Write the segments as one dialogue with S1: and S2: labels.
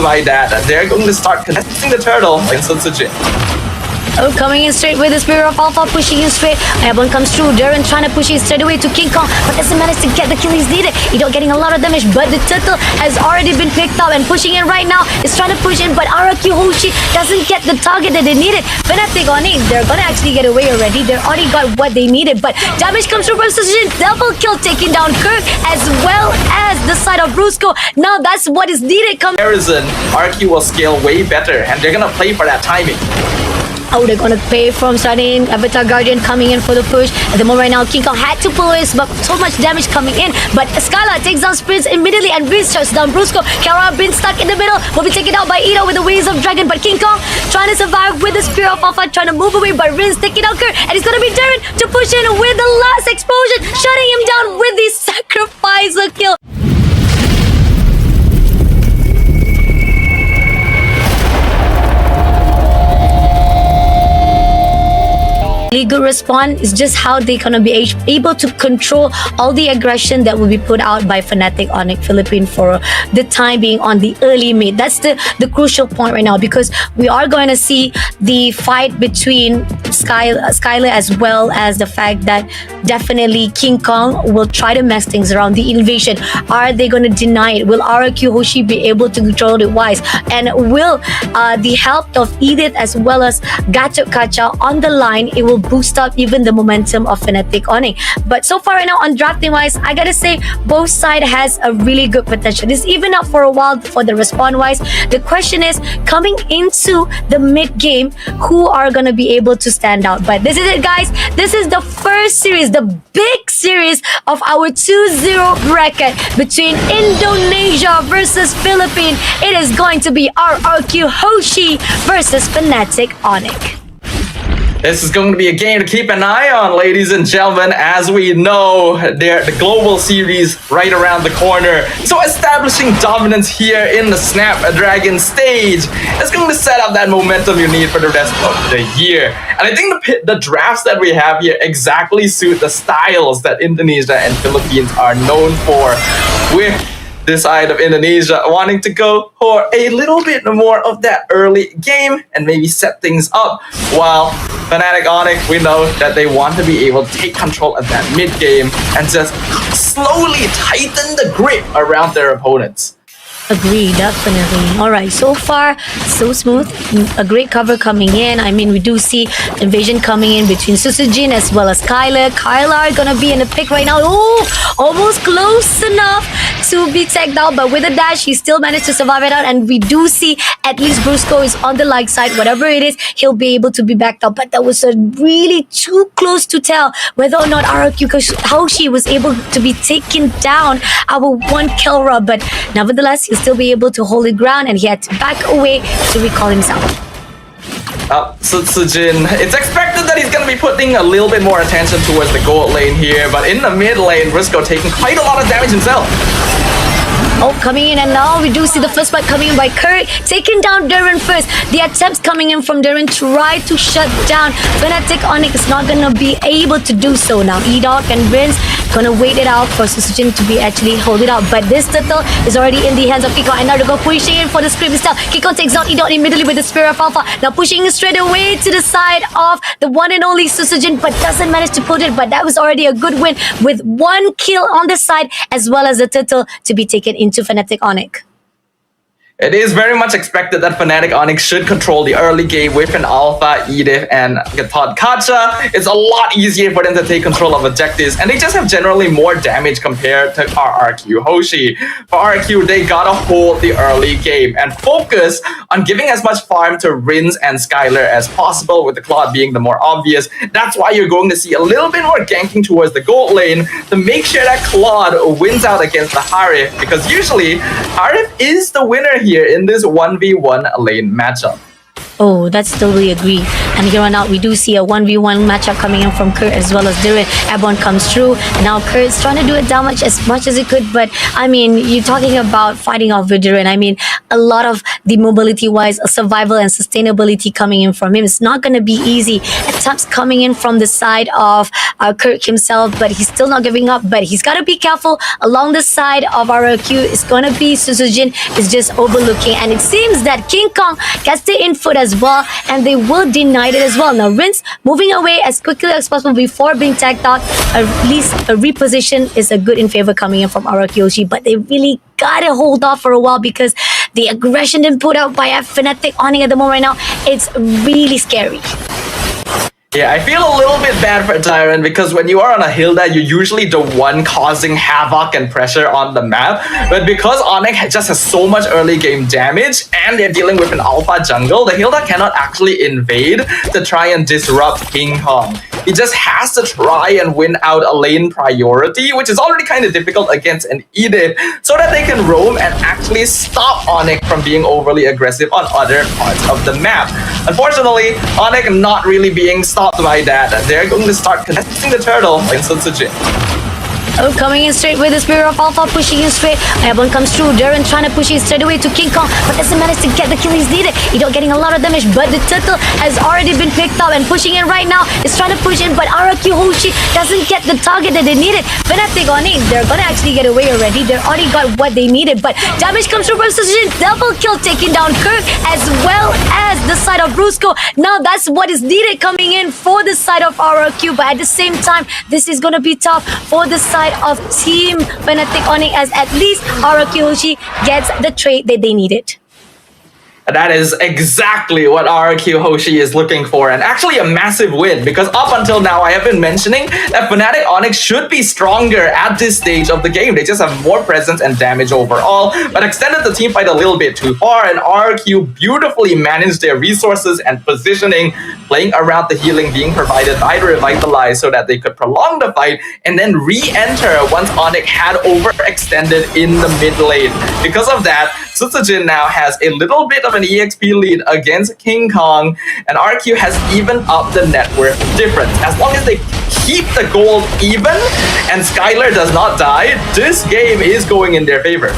S1: caused by that, they're going to start contesting the turtle against Sutsujin.
S2: Oh, coming in straight with the Spirit of Alpha, pushing in straight. Airborne comes through. Darren trying to push it straight away to King Kong, but doesn't manage to get the kill he's needed. Edo getting a lot of damage, but the turtle has already been picked up and pushing in right now. Is trying to push in, but RQ Hoshi doesn't get the target that they needed. Fnatic Onic, they're gonna actually get away already. They already got what they needed, but damage comes through from Sutsujin. Double kill taking down Kirk as well as the side of Brusco. Now that's what is needed.
S1: Comparison, RQ will scale way better, and they're gonna play for that timing.
S2: Oh, they're gonna pay from starting. Avatar Guardian coming in for the push. At the moment right now, King Kong had to pull his, but so much damage coming in. But Skylar takes down Sprints immediately and Vince shuts down Brusco. Kara been stuck in the middle, will be taken out by Ito with the Wings of Dragon. But King Kong trying to survive with the Spear of Alpha, trying to move away, but Vince taking out Kurt. And it's gonna be Darren to push in with the last explosion, shutting him down with the sacrificer kill. Really good response is just how they're gonna be able to control all the aggression that will be put out by Fnatic Onic Philippines for the time being on the early mid. That's the crucial point right now, because we are going to see the fight between Skylar as well as the fact that definitely King Kong will try to mess things around. The invasion, are they going to deny it? Will RQ Hoshi be able to control it wise? And will the help of Edith as well as Gato Kacha on the line, it will boost up even the momentum of Fnatic Onic. But so far right now on drafting wise, I gotta say both side has a really good potential. This even up for a while for the respawn wise. The question is, coming into the mid game, who are gonna be able to stand out? But this is it, guys. This is the first series, the big series of our 2-0 bracket between Indonesia versus Philippines. It is going to be RRQ Hoshi versus Fnatic Onic.
S1: This is going to be a game to keep an eye on, ladies and gentlemen. As we know, the global series right around the corner. So establishing dominance here in the Snapdragon stage is going to set up that momentum you need for the rest of the year. And I think the drafts that we have here exactly suit the styles that Indonesia and Philippines are known for, with this side of Indonesia wanting to go for a little bit more of that early game and maybe set things up, while Fnatic Onic, we know that they want to be able to take control of that mid game and just slowly tighten the grip around their opponents.
S2: Agree, definitely. All right, so far so smooth. A great cover coming in. I mean, we do see invasion coming in between Sutsujin as well as Kyler. Kyler gonna be in the pick right now. Oh, almost close enough to be tagged out, but with a dash, he still managed to survive it out. And we do see at least Brusco is on the light side. Whatever it is, he'll be able to be backed up. But that was a really too close to tell whether or not RQ Hoshi was able to be taken down our one kill rub. But nevertheless, he'll still be able to hold the ground, and he had to back away to recall himself.
S1: Sutsujin, it's expected that he's going to be putting a little bit more attention towards the gold lane here, but in the mid lane, Briscoe taking quite a lot of damage himself.
S2: Oh, coming in, and now we do see the first fight coming in by Kurt, taking down Darren first. The attempts coming in from Darren try to shut down Fnatic Onic is not gonna be able to do so now. Edok and Vince gonna wait it out for Sutsujin to be actually hold it out. But this turtle is already in the hands of Kiko, and now they're going pushing in for the script itself. Kiko takes down Edok immediately with the Spirit of Alpha. Now pushing straight away to the side of the one and only Sutsujin, but doesn't manage to put it. But that was already a good win with one kill on the side, as well as the turtle to be taken into Fnatic Onic.
S1: It is very much expected that Fnatic Onic should control the early game with an Alpha, Edith, and Todd Kacha. It's a lot easier for them to take control of objectives, and they just have generally more damage compared to RRQ Hoshi. For RRQ, they gotta hold the early game and focus on giving as much farm to Rins and Skylar as possible, with the Claude being the more obvious. That's why you're going to see a little bit more ganking towards the gold lane to make sure that Claude wins out against the Harif, because usually Harif is the winner here in this 1v1 lane matchup.
S2: Oh, that's totally agree. And here on out, we do see a 1v1 matchup coming in from Kurt as well as Diren. Airborne comes through. Now Kurt's trying to do it damage as much as he could, but I mean, you're talking about fighting off with Diren. I mean, a lot of the mobility-wise, survival and sustainability coming in from him. It's not going to be easy. Attempts coming in from the side of Kurt himself, but he's still not giving up. But he's got to be careful. Along the side of RRQ, it's going to be Susujin is just overlooking, and it seems that King Kong gets the input as well, and they will deny it as well. Now Rince moving away as quickly as possible before being tagged out. At least a reposition is a good in favor coming in from Arakyoshi, but they really gotta hold off for a while because the aggression being put out by Fnatic Onic at the moment right now, it's really scary.
S1: Yeah, I feel a little bit bad for Tyrant because when you are on a Hilda, you're usually the one causing havoc and pressure on the map. But because Onic just has so much early game damage and they're dealing with an alpha jungle, the Hilda cannot actually invade to try and disrupt King Kong. He just has to try and win out a lane priority, which is already kind of difficult against an Edith, so that they can roam and actually stop Onic from being overly aggressive on other parts of the map. Unfortunately, Onic not really being stopped by that. They're going to start contesting the turtle in Sunsujin.
S2: Oh, coming in straight with the Spirit of Alpha, pushing in straight. Airborne comes through. Diren trying to push in straight away to King Kong, but doesn't manage to get the kill he's needed. He's not getting a lot of damage, but the turtle has already been picked up and pushing in right now. Is trying to push in, but RRQ Hoshi doesn't get the target that they needed. Fnatic Onic, they're gonna actually get away already. They already got what they needed, but damage comes through from Susujin. Double kill taking down Kirk as well as the side of Brusco. Now that's what is needed coming in for the side of RRQ, but at the same time, this is gonna be tough for the side of Team Fnatic Onic, as at least RRQ Hoshi gets the trade that they needed.
S1: That is exactly what RRQ Hoshi is looking for, and actually a massive win, because up until now I have been mentioning that Fnatic Onic should be stronger at this stage of the game. They just have more presence and damage overall, but extended the team fight a little bit too far, and RRQ beautifully managed their resources and positioning, playing around the healing being provided by the Revitalize so that they could prolong the fight and then re-enter once Onic had overextended in the mid lane. Because of that, Sutsujin now has a little bit of an EXP lead against King Kong, and RQ has even upped the net worth difference. As long as they keep the gold even and Skylar does not die, this game is going in their favor.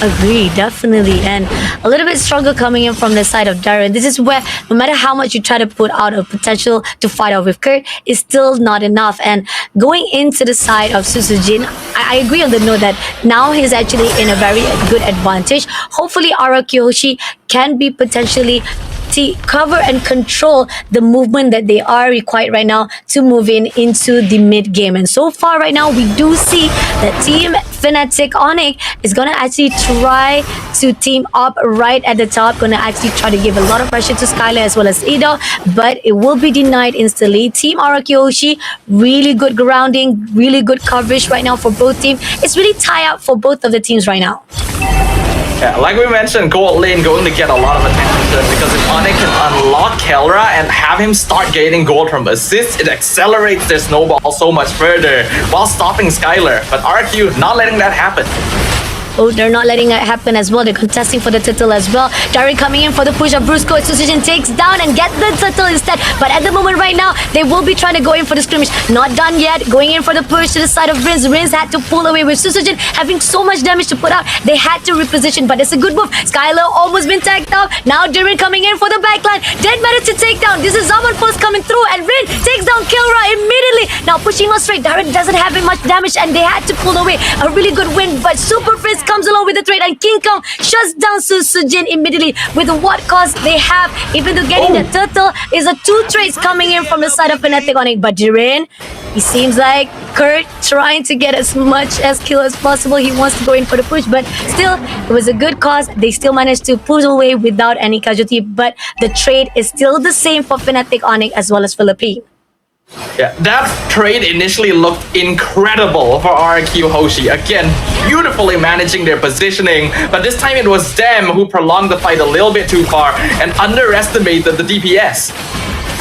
S2: Agree, definitely. And a little bit stronger coming in from the side of Diren. This is where no matter how much you try to put out a potential to fight out with Kurt, it's still not enough. And going into the side of Susujin, I agree on the note that now he's actually in a very good advantage. Hopefully RRQ Hoshi can be potentially cover and control the movement that they are required right now to move into the mid game. And so far right now, we do see that Team Fnatic Onic is gonna actually try to team up right at the top, gonna actually try to give a lot of pressure to Skylar as well as Ido, but it will be denied instantly. Team RRQ Hoshi, really good grounding, really good coverage right now for both teams. It's really tie up for both of the teams right now.
S1: Yeah, like we mentioned, gold lane going to get a lot of attention because if Onic can unlock Kelra and have him start gaining gold from assists, it accelerates their snowball so much further while stopping Skylar. But RQ not letting that happen.
S2: Oh, they're not letting it happen as well. They're contesting for the turtle as well. Diren coming in for the push of Brusco. Susujin takes down and gets the turtle instead. But at the moment right now, they will be trying to go in for the scrimmage. Not done yet. Going in for the push to the side of Rinz. Rinz had to pull away with Susujin having so much damage to put out. They had to reposition, but it's a good move. Skylar almost been tagged out. Now Diren coming in for the backline. Dead matter to take down. This is Zaman first coming through, and Rin takes down Kilra immediately. Now pushing on straight. Diren doesn't have much damage, and they had to pull away. A really good win, but Super Frizz comes along with the trade, and King Kong shuts down Susujin immediately with what cost they have. Even though getting the turtle is a 2 trades coming in from the side of Fnatic Onic, but Diren, he seems like Kurt trying to get as much as kill as possible. He wants to go in for the push, but still, it was a good cause. They still managed to push away without any casualty, but the trade is still the same for Fnatic Onic as well as Philippine.
S1: Yeah, that trade initially looked incredible for RQ Hoshi. Again, beautifully managing their positioning, but this time it was them who prolonged the fight a little bit too far and underestimated the DPS.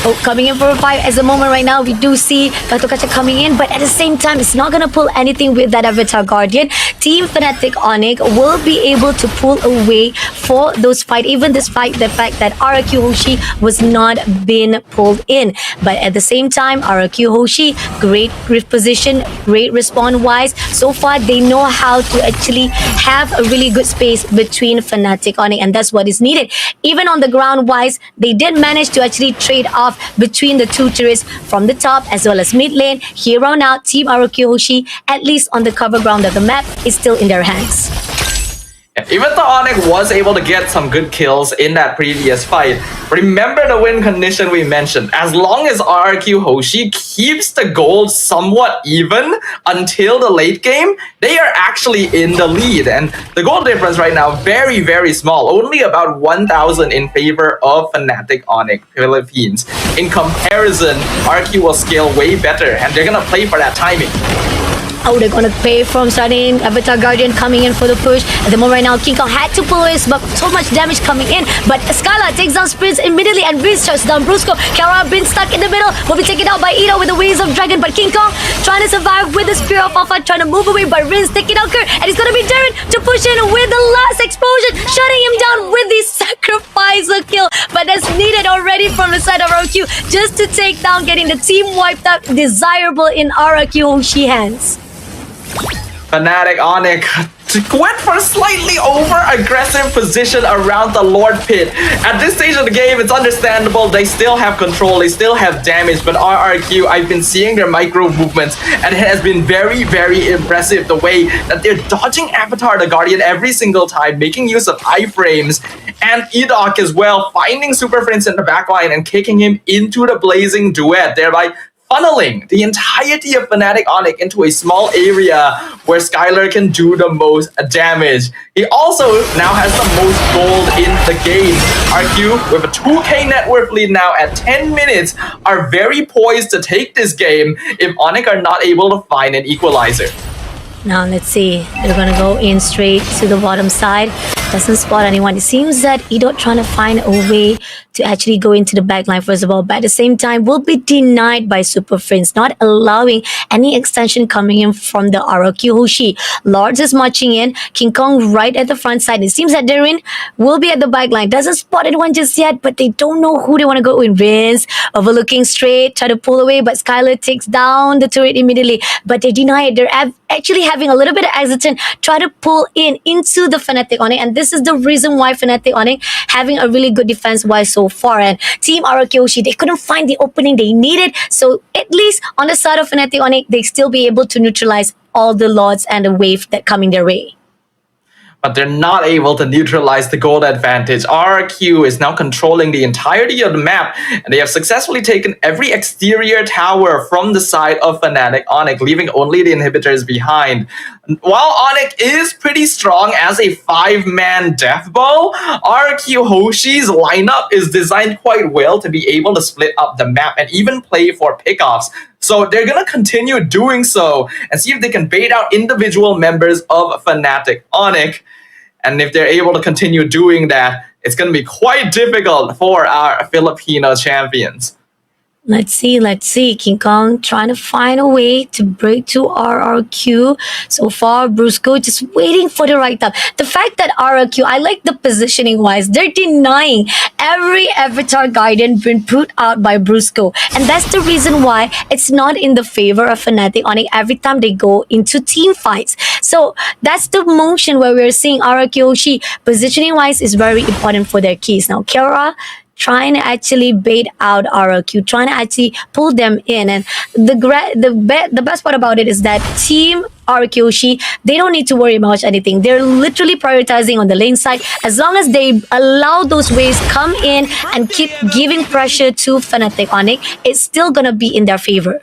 S2: Oh, coming in for a fight as the moment right now. We do see Gato Kacha coming in, but at the same time, it's not going to pull anything with that Avatar Guardian. Team Fnatic Onic will be able to pull away for those fight. Even despite the fact that RQ Hoshi was not been pulled in. But at the same time, RQ Hoshi, great position, great respawn wise. So far, they know how to actually have a really good space between Fnatic Onic, and that's what is needed. Even on the ground wise, they did manage to actually trade off between the two turrets from the top as well as mid lane. Here on out, Team RQ Hoshi, at least on the cover ground of the map, is still in their hands.
S1: Even though Onic was able to get some good kills in that previous fight, remember the win condition we mentioned. As long as RQ Hoshi keeps the gold somewhat even until the late game, they are actually in the lead. And the gold difference right now, very, very small. Only about 1,000 in favor of Fnatic Onic Philippines. In comparison, RQ will scale way better, and they're gonna play for that timing.
S2: Oh, they're gonna pay from starting. Avatar Guardian coming in for the push. At the moment right now, King Kong had to pull his, but so much damage coming in. But Skylar takes down Sprints immediately, and Vince shuts down Brusco. Kara been stuck in the middle, will be taken out by Ito with the Waves of Dragon. But King Kong trying to survive with the Spear of Alpha, trying to move away, but Vince taking out Kerr, and he's gonna be Darren to push in with the last explosion, shutting him down with the sacrificer kill. But that's needed already from the side of RQ, just to take down, getting the team wiped out. Desirable in RQ Hoshi hands.
S1: Fnatic Onic went for a slightly over-aggressive position around the Lord Pit. At this stage of the game, it's understandable. They still have control, they still have damage, but RRQ, I've been seeing their micro movements, and it has been very, very impressive the way that they're dodging Avatar the Guardian every single time, making use of iframes, and Edok as well, finding Super Prince in the backline and kicking him into the Blazing Duet, thereby funneling the entirety of Fnatic Onic into a small area where Skylar can do the most damage. He also now has the most gold in the game. RQ, with a 2k net worth lead now at 10 minutes, are very poised to take this game if Onic are not able to find an equalizer.
S2: Now let's see. They're gonna go in straight to the bottom side. Doesn't spot anyone. It seems that Edot trying to find a way to actually go into the backline first of all, but at the same time will be denied by Super Friends, not allowing any extension coming in from the ROQ Hoshi. Lords is marching in. King Kong right at the front side. It seems that Darren will be at the backline. Doesn't spot anyone just yet, but they don't know who they want to go in. Vince overlooking straight, try to pull away, but Skylar takes down the turret immediately. But they deny it. They're actually having a little bit of hesitant, try to pull into the Fnatic Onic, and this is the reason why Fnatic Onic having a really good defense wise so far. And Team Arakeoshi, they couldn't find the opening they needed, so at least on the side of Fnatic Onic, they still be able to neutralize all the lords and the wave that coming their way.
S1: But they're not able to neutralize the gold advantage. RQ is now controlling the entirety of the map, and they have successfully taken every exterior tower from the side of Fnatic Onic, leaving only the inhibitors behind. While Onic is pretty strong as a 5-man death ball, RQ Hoshi's lineup is designed quite well to be able to split up the map and even play for pickoffs. So they're going to continue doing so and see if they can bait out individual members of Fnatic Onic. And if they're able to continue doing that, it's going to be quite difficult for our Filipino champions.
S2: Let's see. King Kong trying to find a way to break to RRQ. So far, Brusco just waiting for the right time. The fact that RRQ, I like the positioning wise, they're denying every Avatar Guardian been put out by Brusco. And that's the reason why it's not in the favor of Fnatic Onic every time they go into team fights. So that's the motion where we're seeing RRQ Hoshi positioning wise is very important for their keys. Now, Kara trying to actually bait out ROQ, trying to actually pull them in. And the best part about it is that Team ROQ, they don't need to worry about anything. They're literally prioritizing on the lane side. As long as they allow those waves come in and keep giving pressure to Fnatic Onic, it's still gonna be in their favor.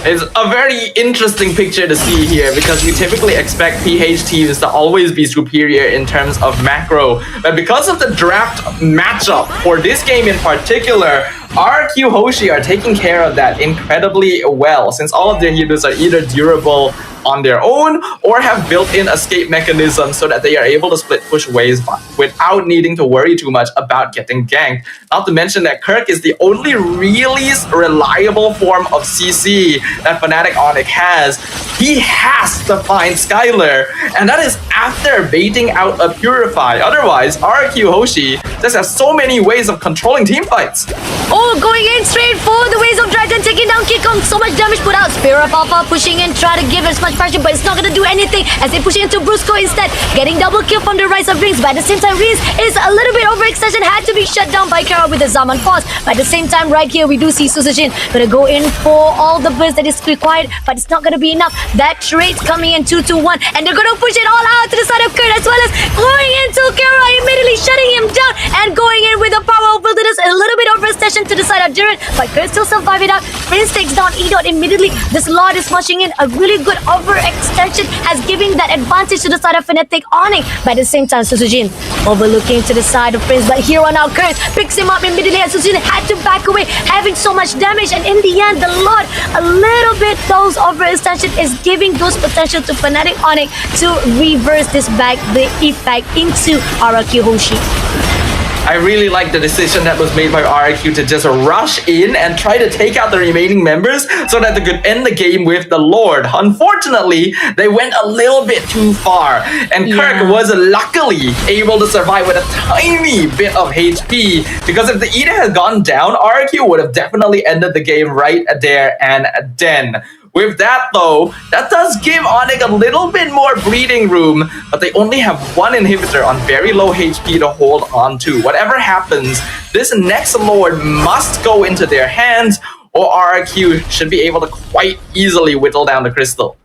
S1: It's a very interesting picture to see here because we typically expect PH teams to always be superior in terms of macro. But because of the draft matchup for this game in particular, RQ Hoshi are taking care of that incredibly well, since all of their heroes are either durable on their own or have built-in escape mechanisms so that they are able to split push waves without needing to worry too much about getting ganked. Not to mention that Kirk is the only really reliable form of CC that Fnatic Onic has. He has to find Skylar, and that is after baiting out a Purify. Otherwise, RQ Hoshi just has so many ways of controlling team fights.
S2: Oh, going in straight for the Waves of Dragon, taking down Kikong. So much damage put out. Spear of Alpha pushing in, try to give as much pressure, but it's not gonna do anything as they push into Brusco instead. Getting double kill from the Rise of Rings, but at the same time, Reese is a little bit overextension, had to be shut down by Kara with the Zaman Force. But at the same time, right here, we do see Susujin gonna go in for all the burst that is required, but it's not gonna be enough. That trade's coming in 2-2-1, and they're gonna push it all out to the side of Kurt, as well as going into Kara, immediately shutting him down and going in with the power of wilderness, a little bit overextension to the side of Jiren, but Kurt still survive it out. Prince takes down Edot immediately. This Lord is smashing in a really good overextension, has given that advantage to the side of Fnatic Onic. But at the same time, Susujin overlooking to the side of Prince, but here on out, Kurt picks him up immediately as Susujin had to back away, having so much damage, and in the end, the Lord, a little bit those overextension is giving those potential to Fnatic Onic to reverse this back, the effect into RQ Hoshi.
S1: I really like the decision that was made by RQ to just rush in and try to take out the remaining members so that they could end the game with the Lord. Unfortunately, they went a little bit too far, and Kirk was luckily able to survive with a tiny bit of HP, because if the Eda had gone down, RQ would have definitely ended the game right there and then. With that though, that does give Onic a little bit more breathing room, but they only have one inhibitor on very low HP to hold on to. Whatever happens, this next Lord must go into their hands, or RQ should be able to quite easily whittle down the crystal.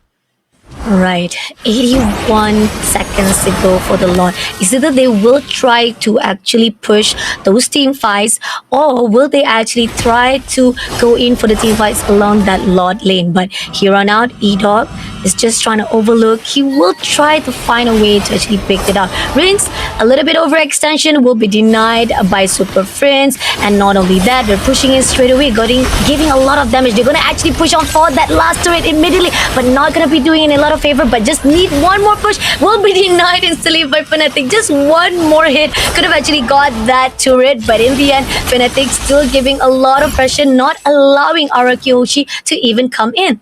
S2: Right, 81 seconds to go for the Lord. Is either they will try to actually push those team fights, or will they actually try to go in for the team fights along that Lord lane? But here on out, E-Dog is just trying to overlook. He will try to find a way to actually pick it up. Rings, a little bit overextension will be denied by Super Friends, and not only that, they're pushing in straight away, giving a lot of damage. They're gonna actually push on for that last turret immediately, but not gonna be doing a lot of favor, but just need one more push, will be denied instantly by Fnatic. Just one more hit could have actually got that turret, but in the end, Fnatic still giving a lot of pressure, not allowing RQ Hoshi to even come in.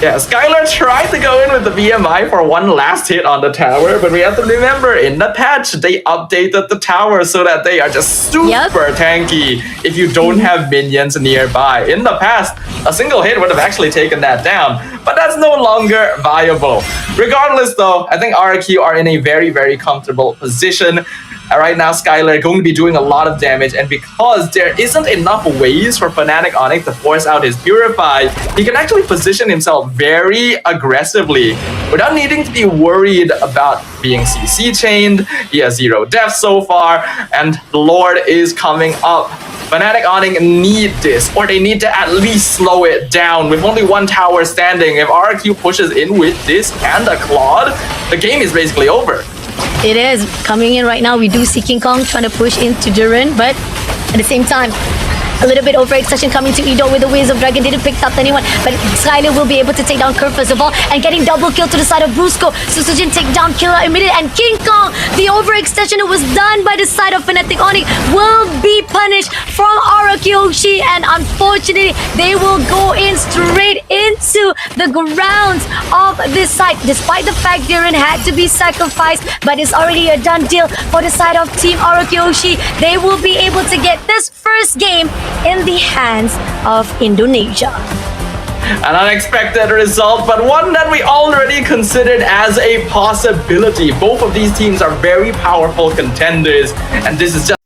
S1: Yeah, Skylar tried to go in with the BMI for one last hit on the tower, but we have to remember, in the patch, they updated the tower so that they are just super tanky if you don't have minions nearby. In the past, a single hit would have actually taken that down, but that's no longer viable. Regardless though, I think RQ are in a very, very comfortable position. Right now, Skylar going to be doing a lot of damage, and because there isn't enough ways for Fnatic Onic to force out his Purify, he can actually position himself very aggressively without needing to be worried about being CC chained. He has 0 deaths so far, and the Lord is coming up. Fnatic Onic need this, or they need to at least slow it down. With only one tower standing, if RQ pushes in with this and a Claude, the game is basically over.
S2: It is coming in right now. We do see King Kong trying to push into Jiren, but at the same time, a little bit overextension coming to Edo with the Waves of Dragon. Didn't pick up anyone, but Skylar will be able to take down Kurt first of all, and getting double kill to the side of Brusco. Susujin take down Killer immediately, and King Kong, the overextension that was done by the side of Fnatic Onic, will be punished from RQ Hoshi, and unfortunately, they will go in straight into the grounds of this side. Despite the fact Jiren had to be sacrificed, but it's already a done deal for the side of Team RQ Hoshi. They will be able to get this first game in the hands of Indonesia.
S1: An unexpected result, but one that we already considered as a possibility. Both of these teams are very powerful contenders, and this is just